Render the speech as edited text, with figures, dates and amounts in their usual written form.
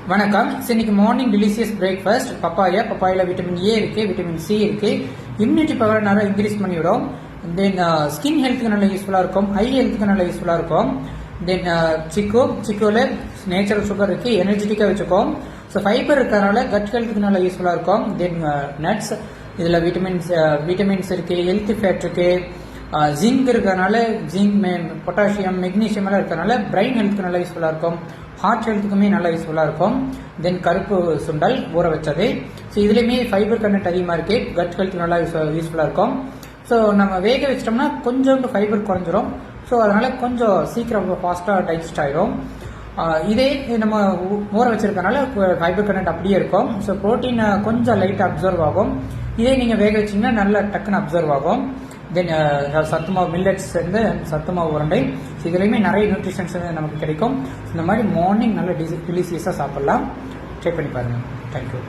வணக்கம். இன்னைக்கு morning delicious breakfast பப்பாயால விட்டமின் ஏ இருக்கு, விட்டமின் சி இருக்கு, இம்யூனிட்டி பவர் நல்லா இன்க்ரீஸ் பண்ணிவிடும். தென் ஸ்கின் ஹெல்த்துக்கு நல்ல யூஸ்ஃபுல்லா இருக்கும், ஐ ஹெல்த்துக்கு நல்ல யூஸ்ஃபுல்லா இருக்கும். தென் சிக்கோல நேச்சுரல் சுகர் இருக்கு, எனர்ஜெட்டிக்கா வச்சுக்கும். ஸோ ஃபைபர் இருக்கிறதுனால கட் ஹெல்த்துக்கு நல்ல யூஸ்ஃபுல்லா இருக்கும். தென் நட்ஸ், இதுல விட்டமின்ஸ் இருக்கு, ஹெல்த் ஃபேட் இருக்கு, ஜிங்க் இருக்கிறதுனால ஜிங்க், பொட்டாசியம், மெக்னீசியம் எல்லாம் இருக்கிறதுனால பிரெயின் ஹெல்த்துக்கு நல்லா யூஸ்ஃபுல்லா இருக்கும், ஹார்ட் ஹெல்த்துக்குமே நல்லா யூஸ்ஃபுல்லா இருக்கும். தென் கருப்பு சுண்டல் ஊற வச்சது. ஸோ இதுலயுமே ஃபைபர் கண்டென்ட் அதிகமா இருக்கு, கட் ஹெல்த்துக்கு நல்லா யூஸ்ஃபுல்லா இருக்கும். ஸோ நம்ம வேக வச்சிட்டோம்னா கொஞ்சோண்டு ஃபைபர் குறைஞ்சிரும். ஸோ அதனால கொஞ்சம் சீக்கிரம் ஃபாஸ்டா டைஜஸ்ட் ஆயிரும். இதே நம்ம ஊற வச்சிருக்கனால ஃபைபர் கண்டென்ட் அப்படியே இருக்கும். ஸோ ப்ரோட்டீன் கொஞ்சம் லைட்டாக அப்சர்வ் ஆகும். இதே நீங்க வேக வச்சீங்கன்னா நல்லா டக்குன்னு அப்சர்வ் ஆகும். தென் சத்துமாவு மில்லட்ஸ் இருந்து சத்துமாவு உருண்டை, இதுலையுமே நிறைய நியூட்ரிஷன்ஸ் நமக்கு கிடைக்கும். இந்த மாதிரி மார்னிங் நல்ல டெலிசியஸாக சாப்பிடலாம். ட்ரை பண்ணி பாருங்க. தேங்க்யூ.